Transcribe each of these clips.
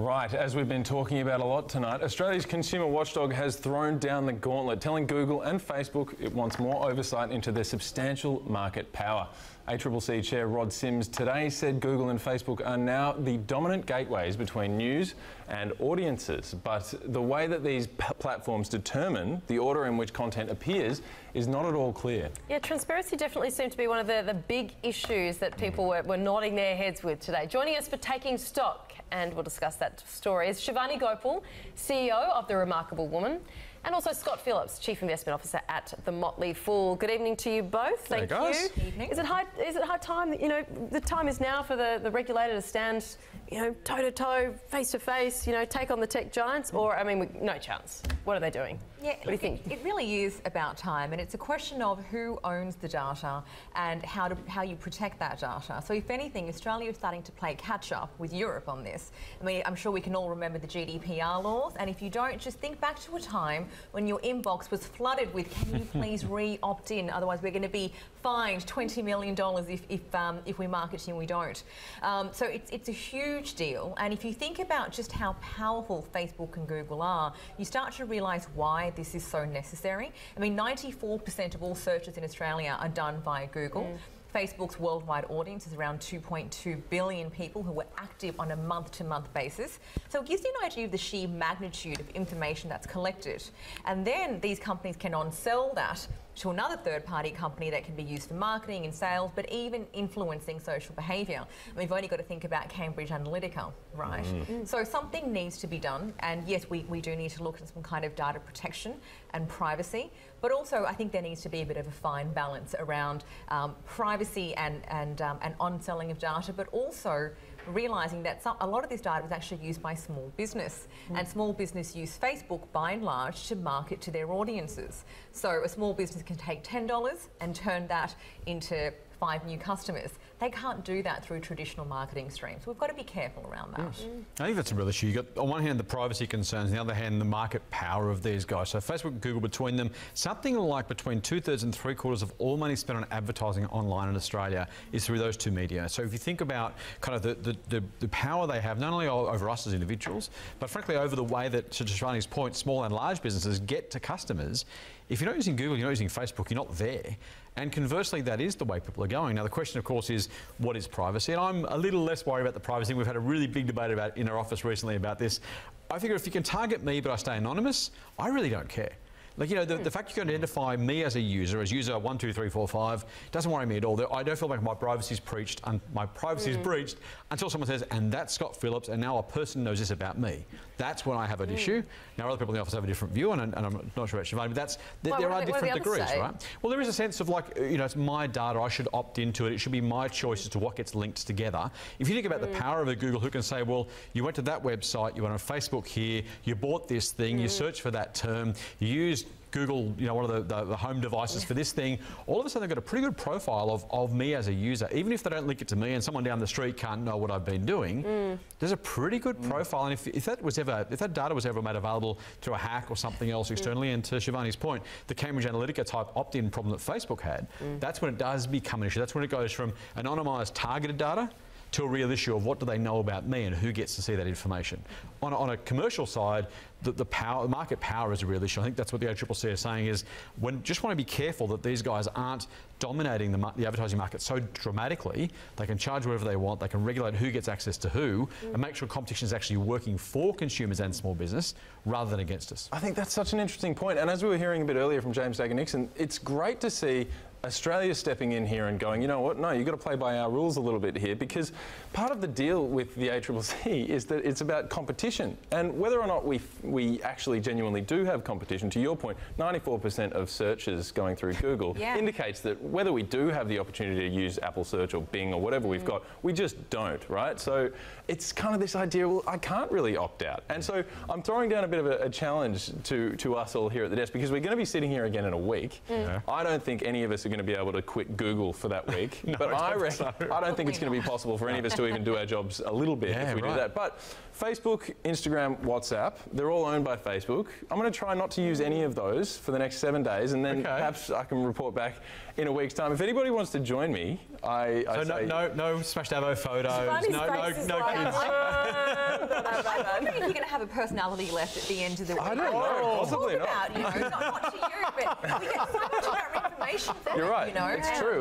Right, as we've been talking about a lot tonight, Australia's consumer watchdog has thrown down the gauntlet, telling Google and Facebook it wants more oversight into their substantial market power. ACCC Chair Rod Sims today said Google and Facebook are now the dominant gateways between news and audiences. But the way that these platforms determine the order in which content appears is not at all clear. Yeah, transparency definitely seemed to be one of the big issues that people were nodding their heads with today. Joining us for Taking Stock, and we'll discuss that story, is Shivani Gopal, CEO of The Remarkable Woman, and also Scott Phillips, Chief Investment Officer at The Motley Fool. Good evening to you both. Thank you. Good evening. Is it high time that, you know, the time is now for the regulator to stand, you know, toe-to-toe, face-to-face, you know, take on the tech giants? Or, I mean, no chance. What are they doing? Yeah, what do you think? It really is about time, and it's a question of who owns the data and how you protect that data. So if anything, Australia is starting to play catch-up with Europe on this. I mean, I'm sure we can all remember the GDPR laws, and if you don't, just think back to a time when your inbox was flooded with, can you please re-opt in, otherwise we're going to be fined $20 million if we market to you and we don't. So it's a huge deal, and if you think about just how powerful Facebook and Google are, you start to realise why this is so necessary. I mean, 94% of all searches in Australia are done via Google. Facebook's worldwide audience is around 2.2 billion people who are active on a month-to-month basis. So it gives you an idea of the sheer magnitude of information that's collected. And then these companies can on-sell that to another third-party company that can be used for marketing and sales, but even influencing social behaviour. We've only got to think about Cambridge Analytica, right? So something needs to be done, and yes, we do need to look at some kind of data protection and privacy, but also I think there needs to be a bit of a fine balance around privacy and on-selling of data, but also realising that a lot of this data was actually used by small business, and small business use Facebook by and large to market to their audiences. So a small business can take $10 and turn that into 5 new customers. They can't do that through traditional marketing streams. We've got to be careful around that. I think that's a real issue. You've got, on one hand, the privacy concerns, on the other hand, the market power of these guys. So Facebook and Google, between them, something like between 2/3 and 3/4 of all money spent on advertising online in Australia is through those two media. So if you think about kind of the power they have, not only over us as individuals, but frankly over the way that, to Shivani's point, small and large businesses get to customers. If you're not using Google, you're not using Facebook, you're not there. And conversely, that is the way people are going. Now, the question, of course, is what is privacy? And I'm a little less worried about the privacy. We've had a really big debate about in our office recently about this. I figure if you can target me but I stay anonymous, I really don't care. Like, you know, the fact you can identify me as a user 1, 2, 3, 4, 5, doesn't worry me at all. I don't feel like my privacy is breached until someone says, and that's Scott Phillips, and now a person knows this about me. That's when I have an issue. Now, other people in the office have a different view, and I'm not sure about Shivani, but there are different degrees, right? Well, there is a sense of like, you know, it's my data, I should opt into it, it should be my choice as to what gets linked together. If you think about the power of a Google, who can say, well, you went to that website, you went on Facebook here, you bought this thing, you searched for that term, you used Google, you know, one of the home devices for this thing, all of a sudden they've got a pretty good profile of me as a user. Even if they don't link it to me and someone down the street can't know what I've been doing, there's a pretty good profile. And if that data was ever made available through a hack or something else externally, and to Shivani's point, the Cambridge Analytica type opt-in problem that Facebook had, that's when it does become an issue. That's when it goes from anonymised targeted data to a real issue of what do they know about me and who gets to see that information. On a commercial side, the market power is a real issue. I think that's what the ACCC is saying is, just want to be careful that these guys aren't dominating the advertising market so dramatically. They can charge whatever they want, they can regulate who gets access to who, and make sure competition is actually working for consumers and small business rather than against us. I think that's such an interesting point. And as we were hearing a bit earlier from James Dagan-Nixon, it's great to see Australia stepping in here and going, you know what, no, you've got to play by our rules a little bit here, because part of the deal with the ACCC is that it's about competition. And whether or not we actually genuinely do have competition, to your point, 94% of searches going through Google indicates that whether we do have the opportunity to use Apple Search or Bing or whatever we've got, we just don't, right? So it's kind of this idea, well, I can't really opt out. And so I'm throwing down a bit of a challenge to us all here at the desk, because we're going to be sitting here again in a week. I don't think any of us are going to be able to quit Google for that week. No, but I so. don't think it's going to be possible for any of us to even do our jobs a little bit if we do that. But Facebook, Instagram, WhatsApp, they're all owned by Facebook. I'm going to try not to use any of those for the next 7 days, and then perhaps I can report back in a week's time. If anybody wants to join me, no smashed avo photos, no kids. I wonder if you're going to have a personality left at the end of the week. I don't know, possibly not. Not to you, but we get so much of our information from You're right. You know?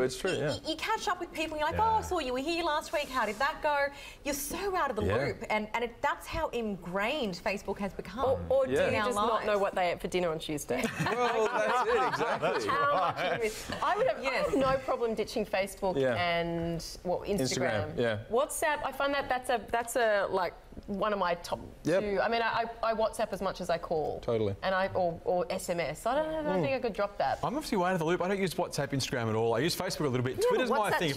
It's true, yeah. You catch up with people and you're like, oh, I saw you were here last week, how did that go? You're so out of the loop, and that's how ingrained Facebook has become. Or do you just not know what they ate for dinner on Tuesday? Well, that's it, exactly. How much you miss. I would have no problem ditching Facebook and Instagram. WhatsApp, I find that's a like one of my top two. I mean, I WhatsApp as much as I call. Totally. And or SMS. I don't think I could drop that. I'm obviously way out of the loop. I don't use WhatsApp, Instagram at all. I use Facebook a little bit. Twitter's my thing.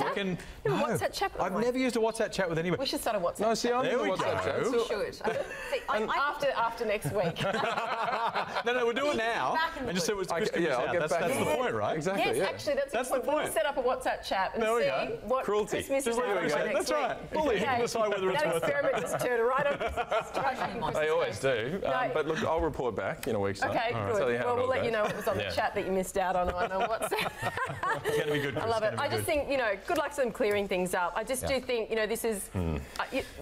WhatsApp chat. I've never used a WhatsApp chat with anybody. We should start a WhatsApp. No, see, I'm there in we WhatsApp chat. We should. After next week. No, we'll do it now. And just see what's That's the point, right? Exactly. Yes, actually, that's the point. We'll set up a WhatsApp chat and see what Christmas is like next week. That's right. Bully, you can decide whether it's worth it. That experiment just turned right on. They always do. But look, I'll report back in a week's time. Okay, good. Well, we'll let you know what was on the chat that you missed out on WhatsApp. It's going to be good, Chris. I love it. I just think, good luck to them clearing things up. I just do think, this is...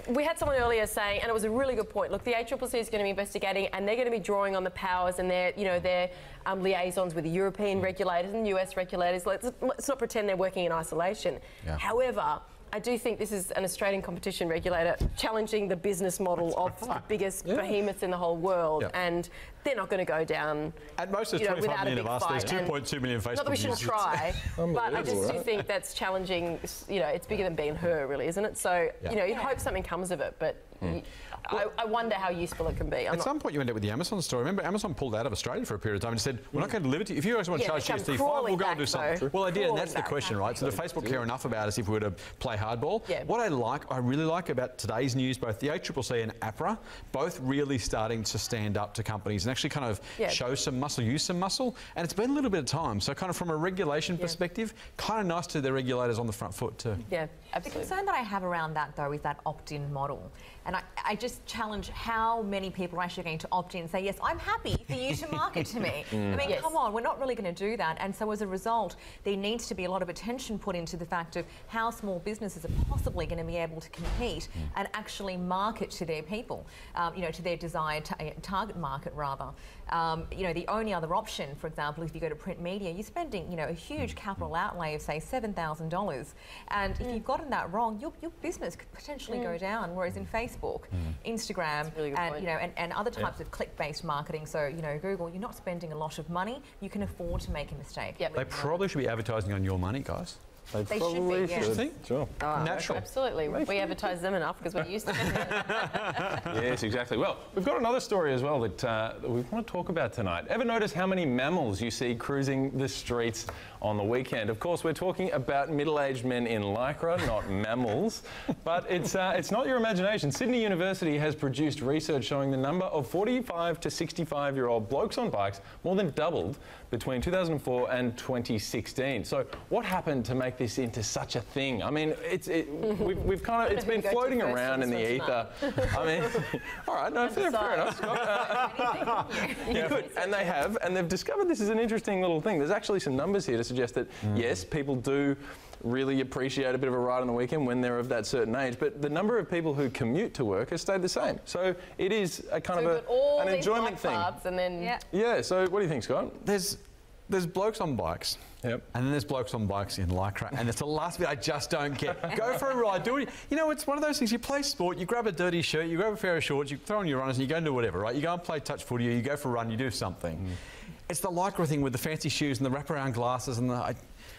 we had someone earlier saying, and it was a really good point, look, the ACCC is going to be investigating and they're going to be drawing on the powers and their liaisons with the European regulators and US regulators. Let's not pretend they're working in isolation. However, I do think this is an Australian competition regulator challenging the business model of the biggest behemoths in the whole world, and they're not going to go down. At most, there's 25 million of us. There's 2.2 million Facebook users. Not that we shouldn't try, but I just do think that's challenging. It's bigger than being her, really, isn't it? So you hope something comes of it, but. I wonder how useful it can be. At some point you end up with the Amazon story. Remember, Amazon pulled out of Australia for a period of time and said, we're not going to deliver to you. If you guys want to charge GST 5, we'll go and do something. Well, they did, and that's the question, right? So do Facebook care enough about us if we were to play hardball? What I really like about today's news, both the ACCC and APRA, both really starting to stand up to companies and actually kind of show some muscle, use some muscle. And it's been a little bit of time. So kind of from a regulation perspective, kind of nice to the regulators on the front foot too. Yeah, absolutely. The concern that I have around that, though, is that opt-in model. And I just challenge how many people are actually going to opt in and say, yes, I'm happy for you to market to me. I mean, come on, we're not really going to do that. And so as a result, there needs to be a lot of attention put into the fact of how small businesses are possibly going to be able to compete and actually market to their people, to their desired target market, rather. The only other option, for example, if you go to print media, you're spending, a huge capital outlay of, say, $7,000. And if you've gotten that wrong, your business could potentially go down. Whereas in Facebook, Instagram, really and other types of click-based marketing, so Google, you're not spending a lot of money. You can afford to make a mistake. They probably should be advertising on your money, guys. They should be, You think? Sure. Natural. Absolutely. We advertise them enough because we're used to it. Yes, exactly. Well, we've got another story as well that we want to talk about tonight. Ever notice how many mammals you see cruising the streets on the weekend? Of course, we're talking about middle-aged men in lycra, not mammals. But it's not your imagination. Sydney University has produced research showing the number of 45 to 65-year-old blokes on bikes more than doubled between 2004 and 2016. So what happened to make this into such a thing? I mean, it's been floating around in the ether. I mean, all right, no, fair enough, Scott. You could, and they have, and they've discovered this is an interesting little thing. There's actually some numbers here to suggest that yes, people do really appreciate a bit of a ride on the weekend when they're of that certain age, but the number of people who commute to work has stayed the same. So it is a kind of an enjoyment thing. And then So what do you think, Scott? There's blokes on bikes. And then there's blokes on bikes in lycra, and it's the last bit I just don't get. Go for a ride, do it. It's one of those things. You play sport, you grab a dirty shirt, you grab a pair of shorts, you throw on your runners, and you go and do whatever, right? You go and play touch footy, or you go for a run, you do something. It's the lycra thing with the fancy shoes and the wraparound glasses and the.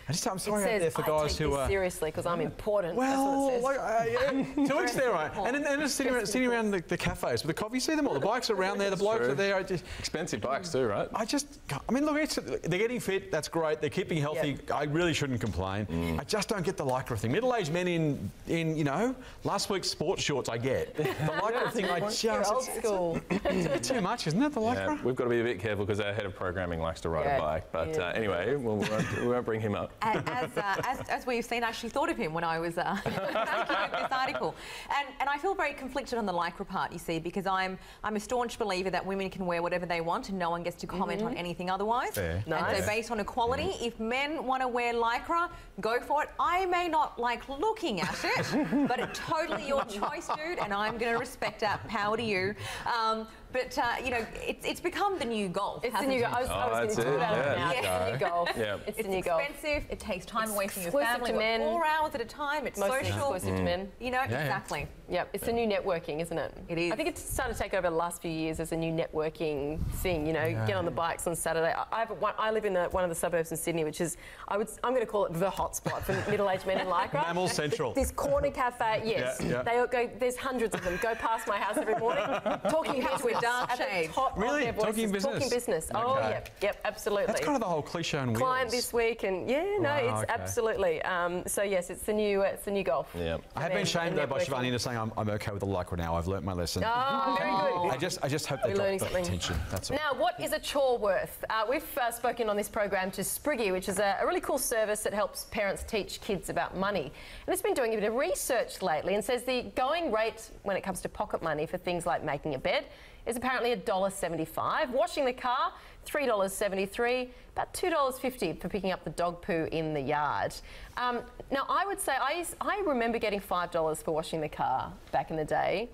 I'm sorry out there for guys who are seriously because I'm important. Well, that's what it says. to each their own. And then just sitting around the cafes with the coffee. You see them all. The bikes are around there. The blokes are there. Expensive bikes too, right? Look, they're getting fit. That's great. They're keeping healthy. I really shouldn't complain. I just don't get the lycra thing. Middle-aged men in last week's sports shorts. I get the lycra thing. I just old school. It's a bit too much, isn't it? The lycra. We've got to be a bit careful because our head of programming likes to ride a bike. But anyway, we won't bring him up. as we've seen, I actually thought of him when I was looking at this article. And I feel very conflicted on the Lycra part, you see, because I'm a staunch believer that women can wear whatever they want and no one gets to comment on anything otherwise. Fair. And so based on equality, if men want to wear Lycra, go for it. I may not like looking at it, but it's totally your choice, dude, and I'm going to respect that. Power to you. But you know, it's become the new golf. It's the new golf. I was going to talk about it now. Yeah. It's the new golf. Yeah. It's the new golf. Expensive. It takes time away from your Exclusive family. to men. 4 hours at a time. It's Mostly social. exclusive to men. You know, exactly. Yep, it's the new networking, isn't it? It is. I think it's started to take over the last few years as a new networking thing. You know, get on the bikes on Saturday. I live in one of the suburbs in Sydney, which is I'm going to call it the hotspot for middle-aged men in Lycra. MAMIL Central. This corner cafe, yes. They all go. There's hundreds of them. Go past my house every morning, talking business with dark shades. Really? Their voices, Talking business? Talking business. Oh, Okay. yep, absolutely. That's kind of the whole cliche on wheels. Client this week, and it's absolutely. So yes, it's the new golf. Yeah. I have been shamed though by Shivani into saying I'm okay with the Lycra now. I've learnt my lesson. Oh, very good. I just hope they drop the attention. That's all. Now, what is a chore worth? We've spoken on this program to Spriggy, which is a really cool service that helps parents teach kids about money. And it's been doing a bit of research lately and says the going rate when it comes to pocket money for things like making a bed is apparently $1.75. Washing the car, $3.73. About $2.50 for picking up the dog poo in the yard. Now, I would say I remember getting $5 for washing the car back in the day,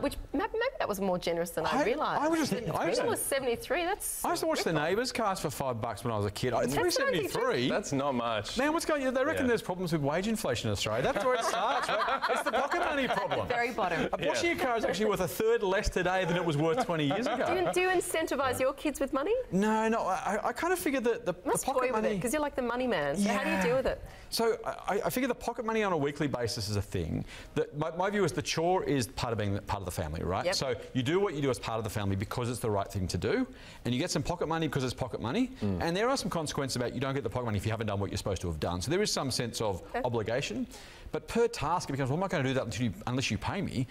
which maybe that was more generous than I realised. I was just $3.73. That's. I used to watch the neighbours' cars for $5 when I was a kid. $3.73. That's not much. Man, what's going on? They reckon there's problems with wage inflation in Australia. That's where it starts, right? It's the pocket money problem. Very bottom. Washing your car is actually worth a third less today than it was worth 20 years ago. Do you incentivise your kids with money? No. I kind of figure that the pocket money... because you're like the money man. So how do you deal with it? So I figure the pocket money on a weekly basis is a thing. That my view is the chore is part of being part of the family, right? Yep. So you do what you do as part of the family because it's the right thing to do, and you get some pocket money because it's pocket money. And there are some consequences about you don't get the pocket money if you haven't done what you're supposed to have done. So there is some sense of obligation, but per task it becomes, well, I'm not going to do that unless you pay me.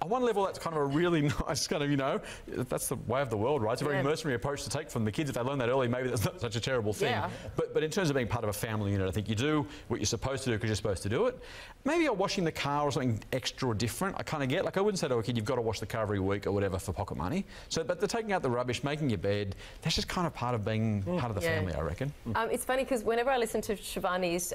On one level, that's kind of a really nice kind of, you know, that's the way of the world, right? It's a very mercenary approach to take from the kids. If they learn that early, maybe that's not such a terrible thing. Yeah. But in terms of being part of a family unit, I think you do what you're supposed to do because you're supposed to do it. Maybe you're washing the car or something extra or different. I kind of get, like I wouldn't say to a kid, you've got to wash the car every week or whatever for pocket money. So, but the taking out the rubbish, making your bed, that's just kind of part of being part of the family, I reckon. It's funny because whenever I listen to Shivani's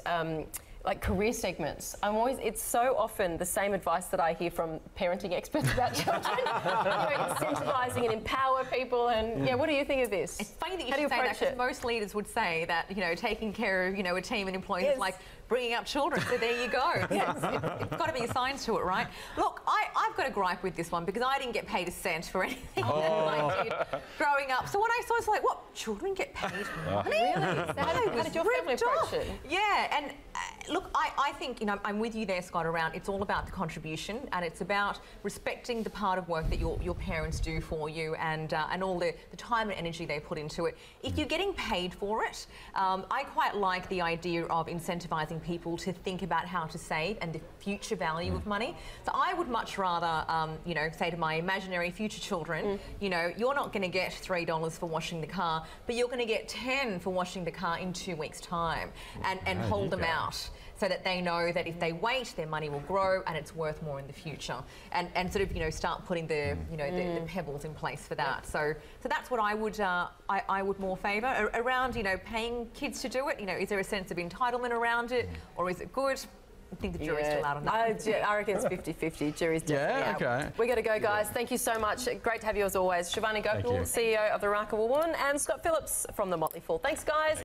like career segments, it's so often the same advice that I hear from parenting experts about children. Incentivising and empower people, and what do you think of this? It's funny that you should say that because most leaders would say that taking care of a team and employees is like bringing up children. So there you go. It's got to be a science to it, right? Look, I've got a gripe with this one because I didn't get paid a cent for anything that I did growing up. So when I saw it, it's like, what? Children get paid money? Really? So how did your family approach it? Yeah, and look, I think, I'm with you there, Scott, around it's all about the contribution and it's about respecting the part of work that your parents do for you and all the time and energy they put into it. If you're getting paid for it, I quite like the idea of incentivising people to think about how to save and the future value of money. So I would much rather, say to my imaginary future children, you're not going to get $3 for washing the car, but you're going to get 10 for washing the car in 2 weeks' time and hold them out so that they know that if they wait, their money will grow and it's worth more in the future. And sort of, start putting the pebbles in place for that. So that's what I would more favour around, paying kids to do it. Is there a sense of entitlement around it, or is it good? I think the jury's still out on that. I reckon it's 50-50. Jury's definitely out. Okay. We're going to go, guys. Thank you so much. Great to have you as always. Shivani Gokul, CEO of the Remarkable Woman, and Scott Phillips from The Motley Fool. Thanks, guys.